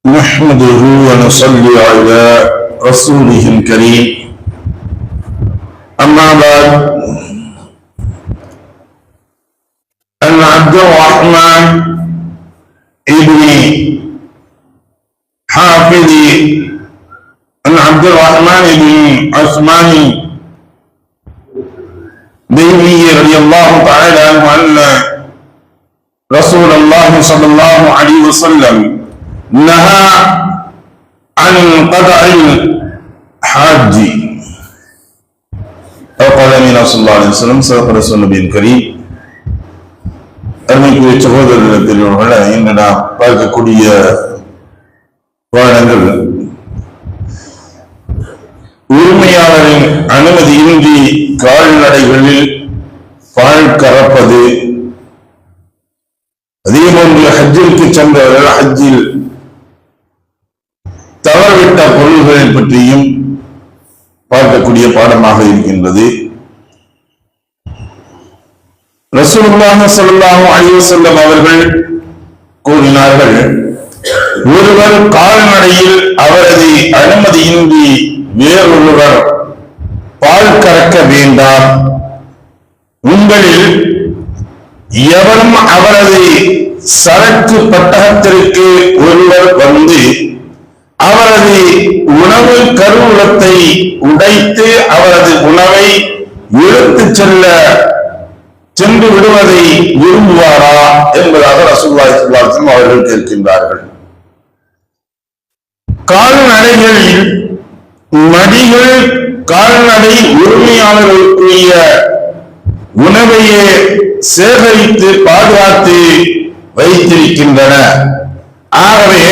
نحمده ونصلي على رسوله الكريم أما بعد أن عبد الرحمن ابن حافظ أن عبد الرحمن بن عثمان ديني رضي الله تعالى عنه أن رسول الله صلى الله عليه وسلم نهى عن قطع الحاج أو قال النبي صلى الله عليه وسلم صدق رسول النبي الكريم. அருமைக்குரிய சகோதரர்களே, இன்று நாம் பார்க்கக்கூடிய பாடங்கள் உரிமையாளரின் அனுமதியின்றி கால்நடைகளில் பால் கறப்பது, அதேபோன்று ஹஜ்ஜிற்கு சென்றவர்கள் ஹஜ்ஜில் தவறவிட்ட பொருள்களை பற்றியும் பார்க்கக்கூடிய பாடமாக இருக்கின்றது. ரசூலுல்லாஹி ஸல்லல்லாஹு அலைஹி வஸல்லம் அவர்கள் கூறினார்கள், ஒருவர் கால்நடையில் அவரது அனுமதியின்றி வேறொருவர் பால் கறக்க வேண்டாம். உங்களில் எவரும் அவரது சரக்கு பட்டகத்திற்கு ஒருவர் வந்து அவரது உணவு கருவூலத்தை உடைத்து அவரது உணவை இழுத்துச் சென்று விடுவதை விரும்புவாரா என்பதாக ரசூலுல்லாஹி ஸல்லல்லாஹு அலைஹி வஸல்லம் அவர்கள் கேட்கின்றார்கள். கால்நடைகளில் மடிகள் கால்நடை உரிமையாளர்களுக்குரிய உணவையே சேகரித்து பாதுகாத்து வைத்திருக்கின்றன. ஆகவே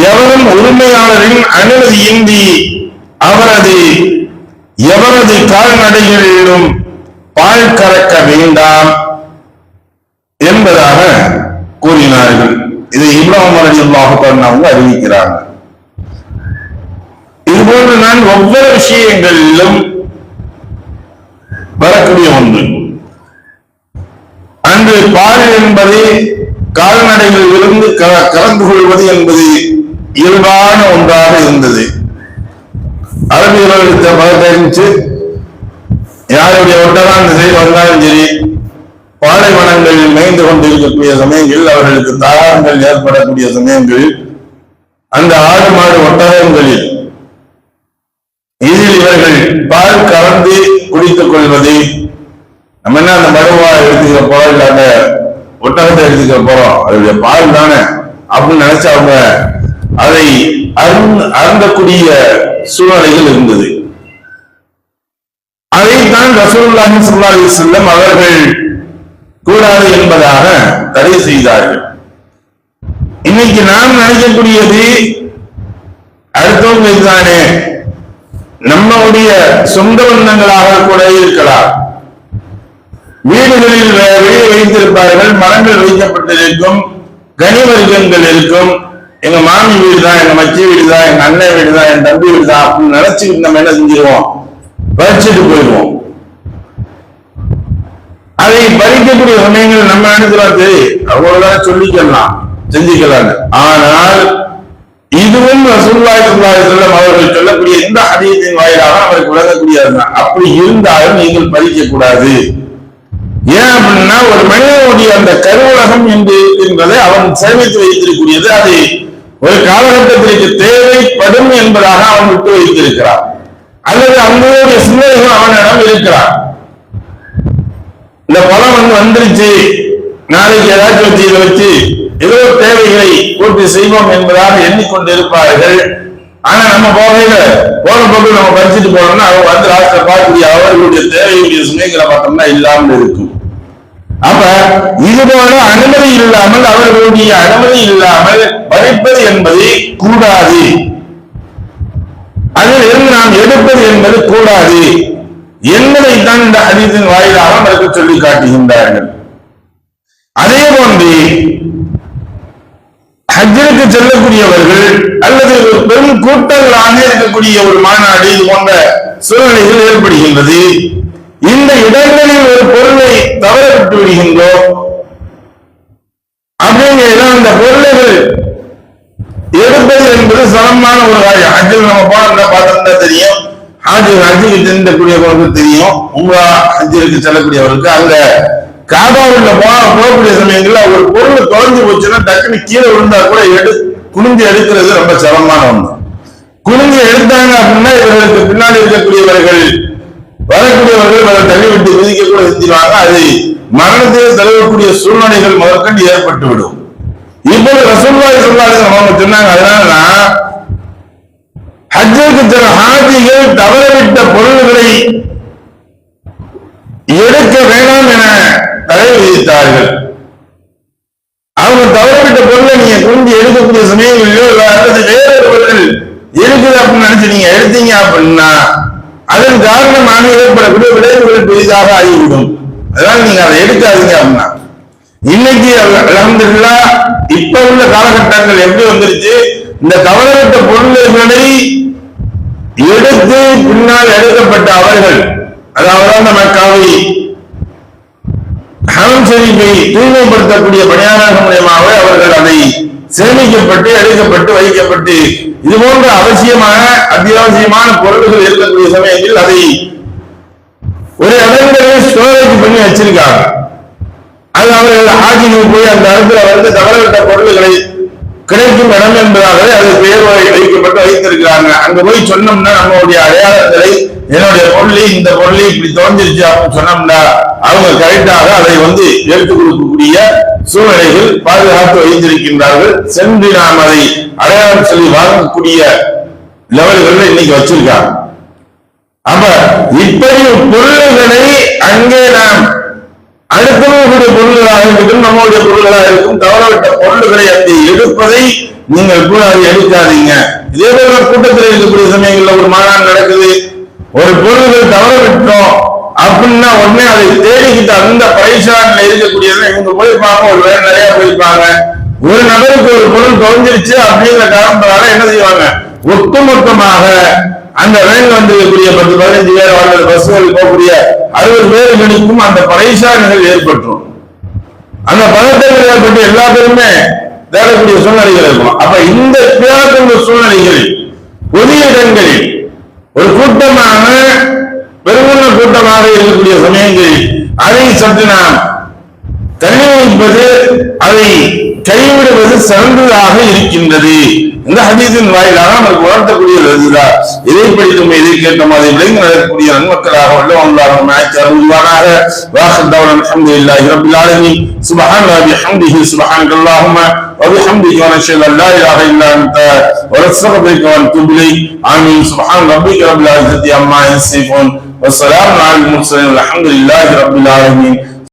எவரும் உரிமையாளரின் அனுமதியின்றி எவரது கால்நடைகளிலும் பால் கறக்க வேண்டாம் என்பதாக கூறினார்கள். இதை இப்னு உமர் ரலியல்லாஹு அன்ஹு அறிவிக்கிறார்கள். இதுபோன்று நான் ஒவ்வொரு விஷயங்களிலும் வரக்கூடிய ஒன்று. அன்று பால் என்பது கால்நடைகளில் இருந்து கலந்து கொள்வது என்பது இயல்பான ஒன்றாக இருந்தது. அரபியர்களுக்கு பகிர்ந்து யாருடைய ஒட்டதான் இந்த செய்தி வந்தாலும் சரி, பாலைவனங்களில் மேய்ந்து கொண்டிருக்கக்கூடிய சமயங்களில் அவர்களுக்கு தாகங்கள் ஏற்படக்கூடிய சமயங்களில் அந்த ஆடு மாடு ஒட்டகங்களில் இதில் இவர்கள் பால் கலந்து குடித்துக் கொள்வது, நம்ம என்ன அந்த மடுவா எடுத்துக்கிற போறோம், இல்ல அந்த ஒட்டகத்தை எடுத்துக்கிற போறோம், அதனுடைய பால் தானே அப்படின்னு நினைச்சு அவங்க அதை அருந்தக்கூடிய சூழ்நிலைகள் இருந்தது. அதைத்தான் ரசூலுல்லாஹி ஸல்லல்லாஹு அலைஹி வஸல்லம் அவர்கள் கூடாது என்பதாக தடை செய்தார்கள். இன்னைக்கு நாம் நினைக்கக்கூடியது அடுத்தவங்க இதுதானே, நம்முடைய சொந்த பந்தங்களாக கூட இருக்கலாம். வீடுகளில் வெளியே வைத்திருப்பார்கள், மரங்கள் வைக்கப்பட்டிருக்கும், கனிவர்க்கங்கள் இருக்கும். எங்க மாமி வீடு தான், எங்க மச்சி வீடு தான், எங்க அண்ணன் வீடு தான், என் தம்பி வீடு தான் அப்படின்னு நினைச்சுக்கிட்டு நம்ம என்ன செஞ்சிருவோம், பறிச்சுட்டு போயிடுவோம். அதை பறிக்கக்கூடிய சமயங்கள் நம்ம நினைக்கிறோம், சரி அவ்வளவுதான் சொல்லிக்கலாம் செஞ்சுக்கலாம். ஆனால் இதுவும் ரசூலுல்லாஹி ஸல்லல்லாஹு அலைஹி வஸல்லம் அவர்கள் சொல்லக்கூடிய இந்த ஹதீஸின் வாயிலாக அவருக்கு விளங்கக்கூடியதுதான். அப்படி இருந்தாலும் நீங்கள் பறிக்க கூடாது. ஏன் அப்படின்னா, ஒரு மனிதனுடைய அந்த கருவுலகம் என்பதை அவன் சேமித்து வைத்திருக்கூடியது, அது ஒரு காலகட்டத்திற்கு தேவைப்படும் என்பதாக அவன் விட்டு வைத்திருக்கிறான், அல்லது அவங்களுடைய சிந்தனைகள் அவனிடம் இருக்கிறான். இந்த பழம் வந்துருச்சு, நாளைக்கு ஏதாச்சும் வச்சு இதை வச்சு ஏதோ தேவைகளை பூர்த்தி செய்வோம் என்பதாக எண்ணிக்கொண்டு இருப்பார்கள். ஆனா நம்ம போகையில போற போக்கு நம்ம பறிச்சுட்டு போனோம்னா அவங்க வந்து லாஸ்ட்ல பார்க்கக்கூடிய அவர்களுடைய தேவையுடைய சுமைகளை பார்த்தோம்னா இல்லாமல் இருக்கும். அப்ப இது போல அனுமதி இல்லாமல், அவர்களுடைய அனுமதி இல்லாமல் பறிப்பது என்பது கூடாது. அதில் இருந்து நாம் எடுப்பது என்பது கூடாது என்பதைத்தான் இந்த ஹதீஸின் வாயிலாக நமக்கு சொல்லி காட்டுகின்றார்கள். அதே போன்று ஹஜ்ஜிற்கு செல்லக்கூடியவர்கள் அல்லது ஒரு பெரும் கூட்டங்களாக இருக்கக்கூடிய ஒரு மாநாடு இது போன்ற சூழ்நிலைகள் ஏற்படுகின்றது. இந்த இடங்களில் ஒரு பொருளை தவறவிட்டு விடுகின்றோம் அப்படிங்கிற அந்த பொருள்கள் எடுத்து என்பது சிரமமான ஒரு காரியம். ஹஜ்ஜில் நம்ம போனா பார்த்தோம்னா தெரியும், ஹஜ்ஜுக்கு செல்லக்கூடியவர்களுக்கு தெரியும், உம்ரா ஹஜ்ஜிற்கு செல்லக்கூடியவர்களுக்கு அங்க காபாவுல போகக்கூடிய சமயங்கள்ல ஒரு பொருள் தொலைஞ்சு போச்சுன்னா டக்குன்னு கீழே விழுந்தா கூட குனிஞ்சு எடுக்கிறது ரொம்ப சிரமமான ஒண்ணு. குனிஞ்சு எடுத்தாங்க அப்படின்னா இவர்களுக்கு பின்னாடி இருக்கக்கூடியவர்கள் வரக்கூடியவர்கள் அதை தள்ளிவிட்டு விதிக்க கூட செஞ்சிருவாங்க. அது மரணத்தில் தழுவக்கூடிய சூழ்நிலைகள் முதற்கொண்டு ஏற்பட்டுவிடும். இப்போது ரசூலுல்லாஹி ஸல்லல்லாஹு அலைஹி வஸல்லம் சொன்னாங்க, அதனாலதான் ஹஜ்ஜுக்கு செல்ல ஹாஜிகள் தவறவிட்ட பொருள்களை எடுக்க வேண்டாம் என தடை விதித்தார்கள். அவங்க தவறவிட்ட பொருளை நீங்க குனிஞ்சு எடுக்கக்கூடிய சமயங்களிலோ அல்லது வேறொருவர்கள் இருக்குது அப்படின்னு நினைச்சு நீங்க எடுத்தீங்க அப்படின்னா அதன் காரணமாக ஏற்படக்கூடிய விளைவுகள் பெரிதாக ஆகிவிடும். அதனால நீங்க அதை எடுக்காதீங்க அப்படின்னா. இன்னைக்கு அல்ஹம்துலில்லாஹ் இப்ப உள்ள காலகட்டங்கள் எப்படி வந்துருச்சு, இந்த தவறவிட்ட பொருள்களை எடுத்து பின்னால் எடுக்கப்பட்ட அவர்கள், அதாவது அந்த மக்காவை ஹரம் ஷரீஃபை தூய்மைப்படுத்தக்கூடிய பணியாளர்கள் மூலமாக அவர்கள் அதை சேமிக்கப்பட்டு எடுக்கப்பட்டு வைக்கப்பட்டு இது போன்ற அவசியமான அத்தியாவசியமான பொருட்கள் இருக்கக்கூடிய சமயத்தில் அதை ஒரு இடங்களில் ஸ்டோரேஜ் பண்ணி வச்சிருக்காங்க. அது அவர்கள் ஹாஜிக்கு போய் அந்த இடத்துல வந்து தவறவிட்ட பொருள்களை கிடைக்கும் இடம் என்பதாகவே அது பெயர் வைக்கப்பட்டு வைத்திருக்கிறாங்க. அங்க போய் சொன்னோம்னா நம்மளுடைய அடையாளங்களை, என்னுடைய பொருளை இந்த பொருளை இப்படி தோன்றிருச்சு அப்படின்னு சொன்னோம்னா அவங்க கரெக்டாக அதை வந்து எடுத்துக் கொடுக்கக்கூடிய சூழ்நிலைகள் பாதுகாத்து வைத்திருக்கின்றார்கள். சென்று நாம் அதை அடையாளம் சொல்லி வாங்கக்கூடிய லெவல்கள் இன்னைக்கு வச்சிருக்காங்க. அப்ப இப்படி பொருள்களை அங்கே நாம் அடுத்தவர்களுடைய பொருள்களாக இருக்கும், நம்மளுடைய பொருள்களாக இருக்கும், தவறவிட்ட பொருள்களை அங்கே எடுப்பதை நீங்கள் கூட அதை எடுக்காதீங்க. இதே போல கூட்டத்தில் இருக்கக்கூடிய சமயங்கள்ல ஒரு மாநாடு நடக்குது, ஒரு பொருள்கள் தவறவிட்டோம் அப்படின்னா உடனே அதை தேடிக்கிட்டு அந்த பரிசாட்டில் இருக்கக்கூடியது இவங்க போயிருப்பாங்க, ஒரு வேலை நிறைய போயிருப்பாங்க. ஒரு நபருக்கு ஒரு பொருள் தொலைஞ்சிருச்சு அப்படிங்கிற காரணத்தால என்ன செய்வாங்க, ஒட்டுமொத்தமாக அந்த வேன் வந்திருக்கக்கூடிய 10-15 பேர் அல்லது பஸ்களில் போகக்கூடிய 60 பேர்களுக்கும் அந்த பரிசாட்டுகள் ஏற்பட்டுரும். அந்த பதட்டங்கள் ஏற்பட்டு எல்லா பேருமே தேடக்கூடிய சூழ்நிலைகள் இருக்கும். அப்ப இந்த தேடக்கூடிய சூழ்நிலைகளில் பொது இடங்களில் ஒரு கூட்டமாக பெருமள கூட்டமாக இருக்கக்கூடிய சமயங்களில் அதை சற்று நாம் தள்ளி வைப்பது, அதை கைவிடுவது சிறந்ததாக இருக்கின்றது. இந்த ஹதீஸின் வாயிலாக நமக்கு உணர்த்தக்கூடியது அதுதான். இதை படித்தும் இதை கேட்ட மாதிரி விளைந்து நடக்கக்கூடிய நன்மக்களாக உள்ளவங்களாக அருள்வானாக. வாஹித்தவன் அல்ஹம்துலில்லாஹி ரப்பில் ஆலமீன். சுப்ஹானல்லாஹி வபிஹம்திஹி சுப்ஹானக்கல்லாஹும்ம வபிஹம்திஹி வ நஷ்ஹது அன் லா இலாஹா இல்லா அன்த வ நஸ்தக்ஃபிருக வ நதுபு இலைக். ஆமீன். சுப்ஹான ரப்பிக ரப்பில் இஸ்ஸத்தி அம்மா யசிஃபூன் வ ஸலாமுன் அலல் முர்ஸலீன் வல்ஹம்துலில்லாஹி ரப்பில் ஆலமீன்.